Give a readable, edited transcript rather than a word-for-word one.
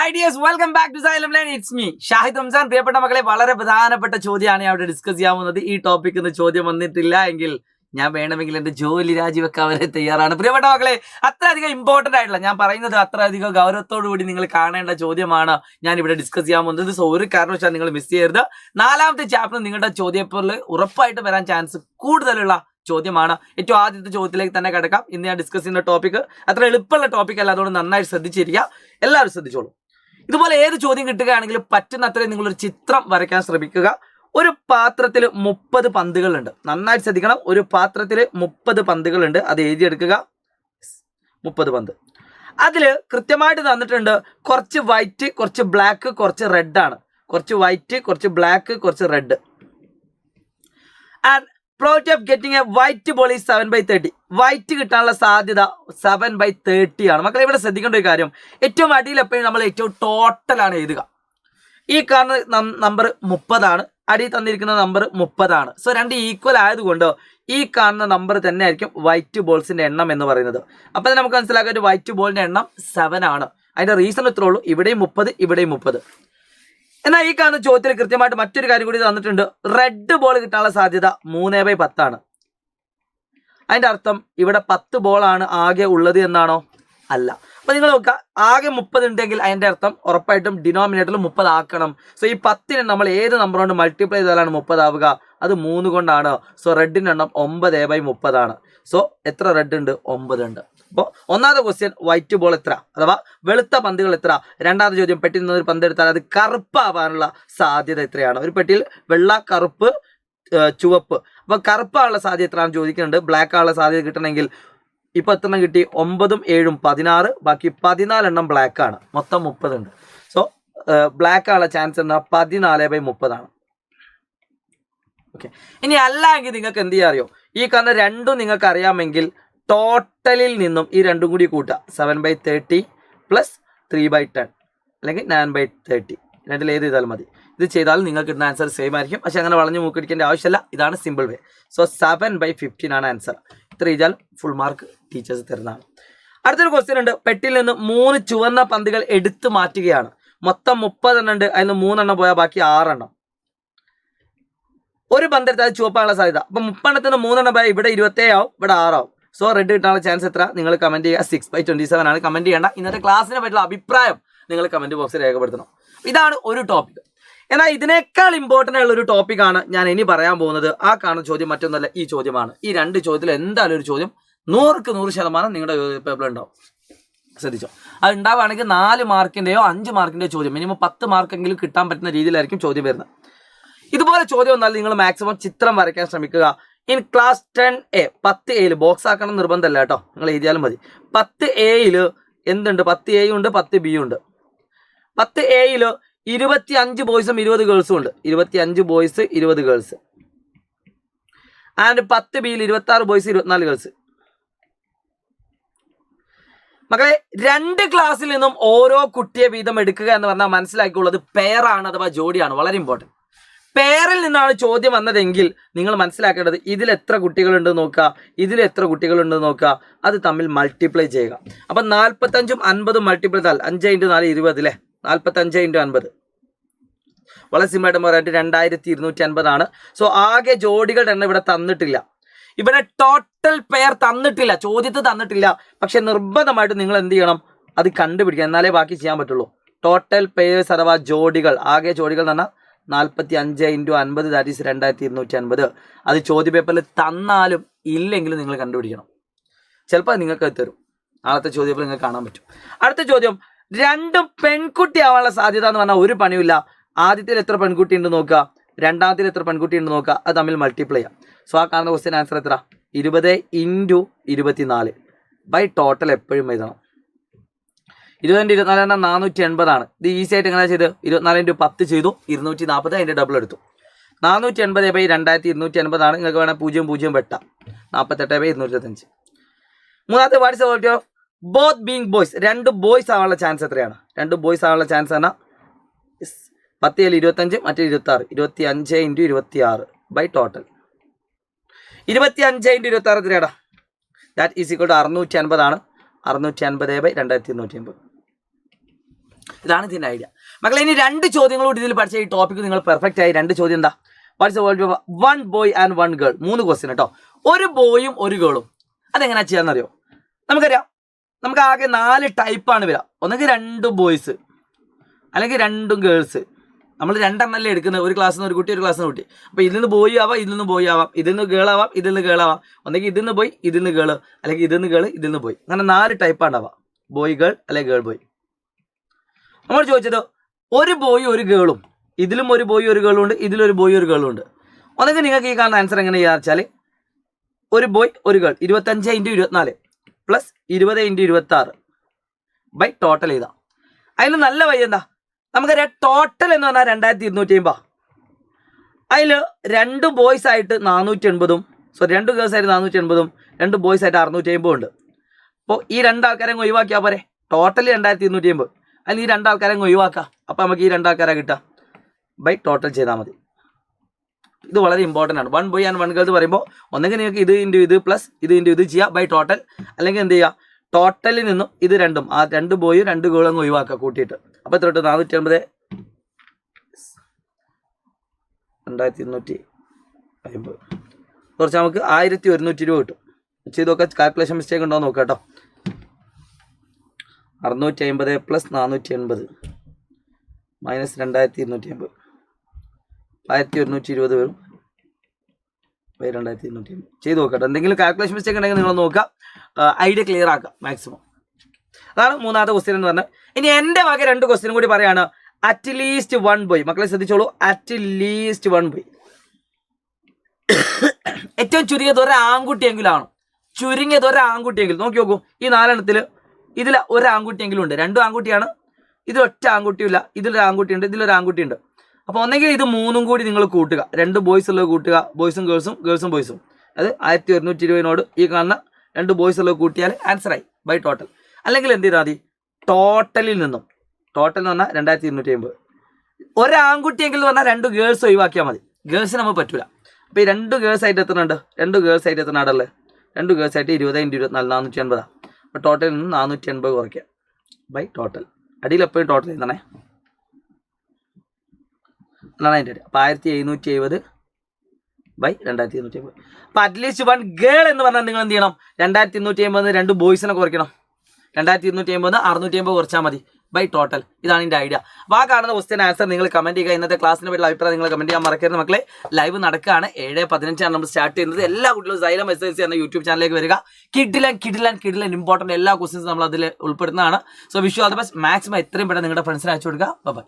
Hi dears, welcome back to Xylem Line. It's me Shahid Ramzan. പ്രിയപ്പെട്ട മക്കളെ, വളരെ പ്രധാനപ്പെട്ട ചോദ്യമാണ് ഞാൻ അവിടെ ഡിസ്കസ് ചെയ്യാൻ പോകുന്നത്. ഈ ടോപ്പിക്കിൽ നിന്ന് ചോദ്യം വന്നിട്ടില്ല എങ്കിൽ ഞാൻ വേണമെങ്കിൽ എൻ്റെ ജോലി രാജിവെക്കാൻ വരെ തയ്യാറാണ്. പ്രിയപ്പെട്ട മക്കളെ, അത്രയധികം ഇമ്പോർട്ടൻ്റ് ആയിട്ടുള്ള, ഞാൻ പറയുന്നത് അത്രയധികം ഗൗരവത്തോടു കൂടി നിങ്ങൾ കാണേണ്ട ചോദ്യമാണ് ഞാൻ ഇവിടെ ഡിസ്കസ് ചെയ്യാൻ പോകുന്നത്. സോ ഒരു കാരണവശാലും നിങ്ങൾ മിസ് ചെയ്യരുത്. നാലാമത്തെ ചാപ്റ്റർ നിങ്ങളുടെ ചോദ്യപേപ്പറിൽ ഉറപ്പായിട്ട് വരാൻ ചാൻസ് കൂടുതലുള്ള ചോദ്യമാണ്. ഏറ്റവും ആദ്യത്തെ ചോദ്യത്തിലേക്ക് തന്നെ കിടക്കാം. ഇന്ന് ഞാൻ ഡിസ്കസ് ചെയ്യുന്ന ടോപ്പിക് അത്ര എളുപ്പമുള്ള ടോപ്പിക് അല്ല, അതുകൊണ്ട് നന്നായിട്ട് ശ്രദ്ധിച്ചിരിക്കുക. എല്ലാവരും ശ്രദ്ധിച്ചോളൂ. ഇതുപോലെ ഏത് ചോദ്യം കിട്ടുകയാണെങ്കിലും പറ്റുന്നത്രയും നിങ്ങളൊരു ചിത്രം വരയ്ക്കാൻ ശ്രമിക്കുക. ഒരു പാത്രത്തിൽ 30 പന്തുകളുണ്ട്. നന്നായിട്ട് ശ്രദ്ധിക്കണം. ഒരു പാത്രത്തിൽ 30 പന്തുകളുണ്ട്. അത് എഴുതിയെടുക്കുക. 30 പന്ത്. അതിൽ കൃത്യമായിട്ട് തന്നിട്ടുണ്ട് കുറച്ച് വൈറ്റ്, കുറച്ച് ബ്ലാക്ക്, കുറച്ച് റെഡ് ആണ്. കുറച്ച് വൈറ്റ്, കുറച്ച് ബ്ലാക്ക്, കുറച്ച് red. And probability of getting A white ball is 7/30. White കിട്ടാനുള്ള സാധ്യത 7/30 ആണ്. മക്കളെ, ഇവിടെ ശ്രദ്ധിക്കേണ്ട ഒരു കാര്യം, ഏറ്റവും അടിയിൽ എപ്പോഴും നമ്മൾ ഏറ്റവും ടോട്ടലാണ് എഴുതുക. ഈ കാണുന്ന നമ്പർ 30 ആണ്, അടിയിൽ തന്നിരിക്കുന്ന നമ്പർ 30 ആണ്. സോ രണ്ട് ഈക്വൽ ആയതുകൊണ്ട് ഈ കാണുന്ന നമ്പർ തന്നെ ആയിരിക്കും വൈറ്റ് ബോൾസിന്റെ എണ്ണം എന്ന് പറയുന്നത്. അപ്പോൾ നമുക്ക് മനസ്സിലാക്കാൻ ഒരു വൈറ്റ് ബോളിന്റെ എണ്ണം 7 ആണ്. അതിന്റെ റീസൺ ഇത്രേ ഉള്ളൂ, ഇവിടെയും 30, ഇവിടെയും 30. എന്നാൽ ഈ കാണുന്ന ചോദ്യത്തിൽ കൃത്യമായിട്ട് മറ്റൊരു കാര്യം കൂടി തന്നിട്ടുണ്ട്. റെഡ് ബോൾ കിട്ടാനുള്ള സാധ്യത 3/10 ആണ്. അതിന്റെ അർത്ഥം ഇവിടെ 10 ബോളാണ് ആകെ ഉള്ളത് എന്നാണോ? അല്ല. അപ്പൊ നിങ്ങൾ നോക്കുക, ആകെ 30 ഉണ്ടെങ്കിൽ അതിന്റെ അർത്ഥം ഉറപ്പായിട്ടും ഡിനോമിനേറ്ററിൽ 30 ആക്കണം. സോ ഈ 10നെ നമ്മൾ ഏത് നമ്പർ കൊണ്ട് മൾട്ടിപ്ലൈ ചെയ്താലാണ് 30 ആവുക? അത് 3 കൊണ്ടാണ്. സോ റെഡിന്റെ എണ്ണം 9/30 ആണ്. സോ എത്ര റെഡ് ഉണ്ട്? 9 ഉണ്ട്. അപ്പോൾ ഒന്നാമത്തെ ക്വസ്റ്റ്യൻ വൈറ്റ് ബോൾ എത്ര, അഥവാ വെളുത്ത പന്തുകൾ എത്ര. രണ്ടാമത്തെ ചോദ്യം, പെട്ടിയിൽ നിന്ന് ഒരു പന്ത് എടുത്താൽ അത് കറുപ്പാവാനുള്ള സാധ്യത എത്രയാണ്? ഒരു പെട്ടിയിൽ വെള്ള, കറുപ്പ്, ചുവപ്പ്. അപ്പൊ കറുപ്പാനുള്ള സാധ്യത എത്രയാണ് ചോദിക്കുന്നുണ്ട്. ബ്ലാക്ക് ആനുള്ള സാധ്യത കിട്ടണമെങ്കിൽ ഇപ്പൊ എത്ര കിട്ടി? 9ഉം 7ഉം 16, ബാക്കി 14 എണ്ണം ബ്ലാക്ക് ആണ്. മൊത്തം 30 ഉണ്ട്. സോ ബ്ലാക്ക് ആയുള്ള ചാൻസ് എന്നാ 14/30 ആണ്. ഓക്കെ. ഇനി അല്ല എങ്കിൽ നിങ്ങൾക്ക് എന്ത് ചെയ്യാൻ അറിയോ? ഈ കാണുന്ന രണ്ടും നിങ്ങൾക്ക് അറിയാമെങ്കിൽ ടോട്ടലിൽ നിന്നും ഈ രണ്ടും കൂടി കൂട്ടുക. 7/30 പ്ലസ് 3/10 അല്ലെങ്കിൽ 9/30. രണ്ടിൽ ഏത് ചെയ്താലും മതി. ഇത് ചെയ്താൽ നിങ്ങൾക്ക് കിട്ടുന്ന ആൻസർ സെയിം ആയിരിക്കും. പക്ഷെ അങ്ങനെ വളഞ്ഞു മൂക്കടിക്കേണ്ട ആവശ്യമില്ല. ഇതാണ് സിമ്പിൾ വേ. സോ 7/15 ആണ് ആൻസർ. ഇത്ര ചെയ്താൽ ഫുൾ മാർക്ക് ടീച്ചേഴ്സ് തരുന്നതാണ്. അടുത്തൊരു ക്വസ്റ്റ്യൻ ഉണ്ട്. പെട്ടിയിൽ നിന്ന് 3 ചുവന്ന പന്തുകൾ എടുത്തു മാറ്റുകയാണ്. മൊത്തം 30 എണ്ണം ഉണ്ട്. അതിൽ 3 എണ്ണം പോയാൽ ബാക്കി 6 എണ്ണം. ഒരു പന്ത് എടുത്താൽ ചുവപ്പാനുള്ള സാധ്യത. അപ്പം 30 എണ്ണത്തിന് 3 എണ്ണം പോയാൽ ഇവിടെ 27 ആവും, ഇവിടെ 6 ആവും. സോ റെഡ് കിട്ടാനുള്ള ചാൻസ് എത്ര? നിങ്ങൾ കമന്റ് ചെയ്യുക. 6/27 ആണ്. കമന്റ് ചെയ്യേണ്ട. ഇന്നത്തെ ക്ലാസ്സിനെ പറ്റിയുള്ള അഭിപ്രായം നിങ്ങൾ കമന്റ് ബോക്സിൽ രേഖപ്പെടുത്തണം. ഇതാണ് ഒരു ടോപ്പിക്. എന്നാൽ ഇതിനേക്കാൾ ഇമ്പോർട്ടൻ്റ് ആയുള്ള ഒരു ടോപ്പിക്കാണ് ഞാൻ ഇനി പറയാൻ പോകുന്നത്. ആ കാണുന്ന ചോദ്യം മറ്റൊന്നല്ല, ഈ ചോദ്യമാണ്. ഈ രണ്ട് ചോദ്യത്തിൽ എന്തായാലും ഒരു ചോദ്യം 100% നിങ്ങളുടെ പേപ്പറിൽ ഉണ്ടാവും. ശ്രദ്ധിച്ചോ. അത് ഉണ്ടാവുകയാണെങ്കിൽ 4 മാർക്കിൻ്റെയോ 5 മാർക്കിൻ്റെയോ ചോദ്യം, മിനിമം 10 മാർക്കെങ്കിലും കിട്ടാൻ പറ്റുന്ന രീതിയിലായിരിക്കും ചോദ്യം വരുന്നത്. ഇതുപോലെ ചോദ്യം വന്നാൽ നിങ്ങൾ മാക്സിമം ചിത്രം വരയ്ക്കാൻ ശ്രമിക്കുക. In class 10A 10A box ആക്കണം നിർബന്ധമല്ല കേട്ടോ, നിങ്ങൾ എഴുതിയാലും മതി. 10A എന്തുണ്ട്? 10A ഉണ്ട്, 10B ഉണ്ട്. 10A 25 ബോയ്സും 20 ഗേൾസും ഉണ്ട്. 25 boys 20 girls. And 10B 26 boys 24 girls. മക്കളെ, 2 ക്ലാസ്സിൽ നിന്നും ഓരോ കുട്ടിയെ വീതം എടുക്കുക എന്ന് പറഞ്ഞാൽ മനസ്സിലാക്കിയുള്ളത് പെയറാണ്, അഥവാ ജോഡിയാണ്. വളരെ ഇമ്പോർട്ടൻറ്റ്. പെയറിൽ നിന്നാണ് ചോദ്യം വന്നതെങ്കിൽ നിങ്ങൾ മനസ്സിലാക്കേണ്ടത് ഇതിൽ എത്ര കുട്ടികളുണ്ട് നോക്കുക, ഇതിൽ എത്ര കുട്ടികളുണ്ട് നോക്കുക, അത് തമ്മിൽ മൾട്ടിപ്ലൈ ചെയ്യുക. അപ്പം 45ഉം 50ഉം മൾട്ടിപ്ലൈ ചെയ്താൽ 5 × 4 20 അല്ലേ? 45 × 50 വളരെ സിമ്പിളായിട്ട് പറയാനായിട്ട് 2250 ആണ്. സോ ആകെ ജോഡികളുടെ എണ്ണം ഇവിടെ തന്നിട്ടില്ല. ഇവിടെ ടോട്ടൽ പെയർ തന്നിട്ടില്ല, ചോദ്യത്തിൽ തന്നിട്ടില്ല. പക്ഷെ നിർബന്ധമായിട്ട് നിങ്ങൾ എന്ത് ചെയ്യണം? അത് കണ്ടുപിടിക്കണം, എന്നാലേ ബാക്കി ചെയ്യാൻ പറ്റുള്ളൂ. ടോട്ടൽ പെയേഴ്സ് അഥവാ ജോഡികൾ, ആകെ ജോഡികൾ എന്ന് പറഞ്ഞാൽ 45 × 50 ദാറ്റ് ഈസ് 2250. അത് ചോദ്യ പേപ്പറിൽ തന്നാലും ഇല്ലെങ്കിലും നിങ്ങൾ കണ്ടുപിടിക്കണം. ചിലപ്പോൾ നിങ്ങൾക്ക് തരും. നാളത്തെ ചോദ്യപേപ്പർ നിങ്ങൾക്ക് കാണാൻ പറ്റും. അടുത്ത ചോദ്യം, രണ്ടും പെൺകുട്ടി ആവാനുള്ള സാധ്യത എന്ന് പറഞ്ഞാൽ ഒരു പണിയില്ല. ആദ്യത്തിൽ എത്ര പെൺകുട്ടി ഉണ്ട് നോക്കുക, രണ്ടാമത്തിൽ എത്ര പെൺകുട്ടി ഉണ്ട് നോക്കുക, അത് തമ്മിൽ മൾട്ടിപ്ലൈ ചെയ്യാം. സോ ആ കാണുന്ന ക്വസ്റ്റ്യൻ ആൻസർ എത്ര? 20 × 24 ബൈ ടോട്ടൽ എപ്പോഴും എഴുതണം. 20 × 24 എന്നാൽ 480 ആണ്. ഇത് ഈസി ആയിട്ട് എങ്ങനെ ചെയ്ത്? 24 × 10 ചെയ്തു, 240. അതിൻ്റെ ഡബിൾ എടുത്തു. 480/2250 ആണ്. നിങ്ങൾക്ക് വേണമെങ്കിൽ 0 വെട്ടാം. 48/225. മൂന്നാമത്തെ, what's the probability of both being boys? 2 boys ആവാനുള്ള ചാൻസ് എത്രയാണ്? 2 ബോയ്സ് ആവാനുള്ള ചാൻസ് പറഞ്ഞാൽ 10 × 25 മറ്റേ 26. 25 × 26 ബൈ ടോട്ടൽ 25 × 26 എത്രയാടാ? ദാറ്റ് ഈസ് ഈക്വൽ ടു 650 ആണ്. 650/2250. ഇതാണ് ഇതിൻ്റെ ഐഡിയ. മക്കളെ ഇനി 2 ചോദ്യങ്ങളോട് ഇതിൽ പഠിച്ച ഈ ടോപ്പിക്ക് നിങ്ങൾ പെർഫെക്റ്റ് ആയി. 2 ചോദ്യം എന്താ? What's world 1 boy and 1 girl. 3 question കേട്ടോ. ഒരു ബോയും ഒരു ഗേളും. അതെങ്ങനെയാ ചെയ്യാന്നറിയോ? നമുക്കറിയാം, നമുക്ക് ആകെ 4 ടൈപ്പാണ് വരിക. ഒന്നെങ്കിൽ 2 ബോയ്സ് അല്ലെങ്കിൽ 2 ഗേൾസ്. നമ്മൾ 2 എണ്ണല്ലേ എടുക്കുന്നത്, ഒരു ക്ലാസ്സിൽ നിന്ന് ഒരു കുട്ടി, ഒരു ക്ലാസ്സിൽ നിന്ന് കുട്ടി. അപ്പോൾ ഇതിൽ നിന്ന് ബോയ് ആവാം, ഇതിൽ നിന്ന് ബോയ് ആവാം, ഇതിൽ നിന്ന് ഗേൾ ആവാം, ഇതിൽ നിന്ന് ഗേൾ ആവാം. ഒന്നെങ്കിൽ ഇതിൽ നിന്ന് ബോയ്, ഇതിൽ നിന്ന് ഗേൾ, അല്ലെങ്കിൽ ഇതിൽ നിന്ന് ഗേൾ, ഇതിൽ നിന്ന് ബോയ്. അങ്ങനെ 4 ടൈപ്പാണ് ആവാം. ബോയ് ഗേൾ അല്ലെങ്കിൽ ഗേൾ ബോയ്. നമ്മൾ ചോദിച്ചത് ഒരു ബോയും ഒരു ഗേളും. ഇതിലും ഒരു ബോയും ഒരു ഗേളും ഉണ്ട്, ഇതിലൊരു ബോയും ഒരു ഗേളും ഉണ്ട്. ഒന്നെങ്കിൽ നിങ്ങൾക്ക് ഈ കാണുന്ന ആൻസർ എങ്ങനെയാ വെച്ചാൽ ഒരു ബോയ് ഒരു ഗേൾ 25 × 24 പ്ലസ് 20 × 26 ബൈ ടോട്ടൽ ചെയ്താൽ. അതിന് നല്ല വഴി എന്താ? നമുക്കറിയാം ടോട്ടൽ എന്ന് പറഞ്ഞാൽ 2250. അതിൽ 2 ബോയ്സ് ആയിട്ട് 480, 2 ഗേൾസ് ആയിട്ട് 480, 2 ബോയ്സ് ആയിട്ട് 650 ഉണ്ട്. അപ്പോൾ ഈ 2 ആൾക്കാരെ ഒഴിവാക്കിയാൽ പോരെ. ടോട്ടൽ 2250. അതിൽ ഈ 2 ആൾക്കാരെ ഒഴിവാക്കാം. അപ്പോൾ നമുക്ക് ഈ 2 ആൾക്കാരെ കിട്ടാം. ബൈ ടോട്ടൽ ചെയ്താൽ മതി. ഇത് വളരെ ഇമ്പോർട്ടൻ്റ് ആണ്. 1 ബോയ് ആൻഡ് 1 ഗേൾ എന്ന് പറയുമ്പോൾ ഒന്നെങ്കിൽ നിങ്ങൾക്ക് ഇത് ഇൻറ്റു ഇത് പ്ലസ് ഇത് ഇൻറ്റു ഇത് ചെയ്യുക ബൈ ടോട്ടൽ. അല്ലെങ്കിൽ എന്ത് ചെയ്യുക, ടോട്ടലിൽ നിന്നും ഇത് 2ഉം ആ 2 ബോയും 2 ഗേളും അങ്ങ് ഒഴിവാക്കുക കൂട്ടിയിട്ട്. അപ്പോൾ എത്ര കിട്ടും? 480 2250 കുറച്ച് നമുക്ക് 1120 കിട്ടും. ചെയ്തൊക്കെ കാൽക്കുലേഷൻ മിസ്റ്റേക്ക് ഉണ്ടോ എന്ന് നോക്കാം കേട്ടോ. 650 പ്ലസ് 480 മൈനസ് 2250 1120 വരും. 2250 ചെയ്ത് നോക്കട്ടെ. എന്തെങ്കിലും കാൽക്കുലേഷൻ മിസ്റ്റേക്ക് ഉണ്ടെങ്കിൽ നിങ്ങൾ നോക്കുക, ഐഡിയ ക്ലിയർ ആക്കുക മാക്സിമം. അതാണ് 3ാമത്തെ ക്വസ്റ്റ്യൻ എന്ന് പറഞ്ഞത്. ഇനി എൻ്റെ വക 2 ക്വസ്റ്റ്യൻ കൂടി പറയാണ്. At least 1 boy. മക്കളെ ശ്രദ്ധിച്ചോളൂ, അറ്റ്ലീസ്റ്റ് 1 ബോയ്. ഏറ്റവും ചുരുങ്ങിയത് ഒരു ആൺകുട്ടിയെങ്കിലും ആണ്. ചുരുങ്ങിയത് ഒരു ആൺകുട്ടിയെങ്കിലും. നോക്കി നോക്കൂ, ഈ 4 എണ്ണത്തിൽ ഇതിൽ ഒരു ആൺകുട്ടിയെങ്കിലും ഉണ്ട്. 2 ആൺകുട്ടിയാണ്, ഇതിൽ ഒറ്റ ആൺകുട്ടിയില്ല. ഇതിലൊരു ആൺകുട്ടിയുണ്ട്, ഇതിലൊരു ആൺകുട്ടിയുണ്ട്. അപ്പോൾ ഒന്നെങ്കിൽ ഇത് 3ഉം കൂടി നിങ്ങൾ കൂട്ടുക. 2 ബോയ്സ് ഉള്ളത് കൂട്ടുക, ബോയ്സും ഗേൾസും, ഗേൾസും ബോയ്സും. അത് 1120 ഈ കാണുന്ന 2 ബോയ്സ് ഉള്ളത് കൂട്ടിയാൽ ആൻസറായി ബൈ ടോട്ടൽ. അല്ലെങ്കിൽ എന്ത് ചെയ്താൽ മതി, ടോട്ടലിൽ നിന്നും, ടോട്ടൽ എന്ന് പറഞ്ഞാൽ 2250. ഒരു ആൺകുട്ടിയെങ്കിലും പറഞ്ഞാൽ 2 ഗേൾസ് ഒഴിവാക്കിയാൽ മതി. ഗേൾസിന് നമുക്ക് പറ്റില്ല. അപ്പോൾ ഈ 2 ഗേൾസ് ആയിട്ട് എത്തുന്നുണ്ട്, 2 ഗേൾസ് ആയിട്ട് എത്തുന്ന ആടല്ലേ, 2 ഗേൾസ് ആയിട്ട് 20 × 24 480. അപ്പോൾ ടോട്ടലിൽ നിന്ന് 480 കുറയ്ക്കുക ബൈ ടോട്ടൽ. അടിയിൽ എപ്പോഴും ടോട്ടൽ ചെയ്യുന്നതാണേ. എന്നാണ് അതിൻ്റെ അടി. അപ്പോൾ 1770 ബൈ 2250. അപ്പോൾ അറ്റ്ലീസ്റ്റ് 1 ഗേൾ എന്ന് പറഞ്ഞാൽ നിങ്ങൾ എന്ത് ചെയ്യണം? 2250 2 ബോയ്സിനെ കുറയ്ക്കണം. 2250 650 കുറച്ചാൽ മതി ബൈ ടോട്ടൽ. ഇതാണ് എൻ്റെ ഐഡിയ. അപ്പോൾ ആ കാണുന്ന ക്വസ്റ്റ്യൻ ആൻസർ നിങ്ങൾ കമൻറ്റ് ചെയ്യുക. ഇന്നത്തെ ക്ലാസ്സിനെ പറ്റിയുള്ള അഭിപ്രായം നിങ്ങൾ കമൻറ്റ് ചെയ്യാൻ മറക്കരുത് മക്കളെ. ലൈവ് നടക്കുകയാണ്. 7:15 നമ്മൾ സ്റ്റാർട്ട് ചെയ്യുന്നത്. എല്ലാ കുട്ടികളും സൈലം SSLC എന്ന യൂട്യൂബ് ചാനലിലേക്ക് വരിക. കിഡിലൻ ഇമ്പോർട്ടൻറ്റ് എല്ലാ ക്വസ്റ്റ്യൻസും നമ്മൾ അതിൽ ഉൾപ്പെടുന്നതാണ്. So wish you all the best. Maximum എത്രയും പെട്ടെന്ന് നിങ്ങളുടെ ഫ്രണ്ട്സിനെ അയച്ചു കൊടുക്കുക. ബൈ.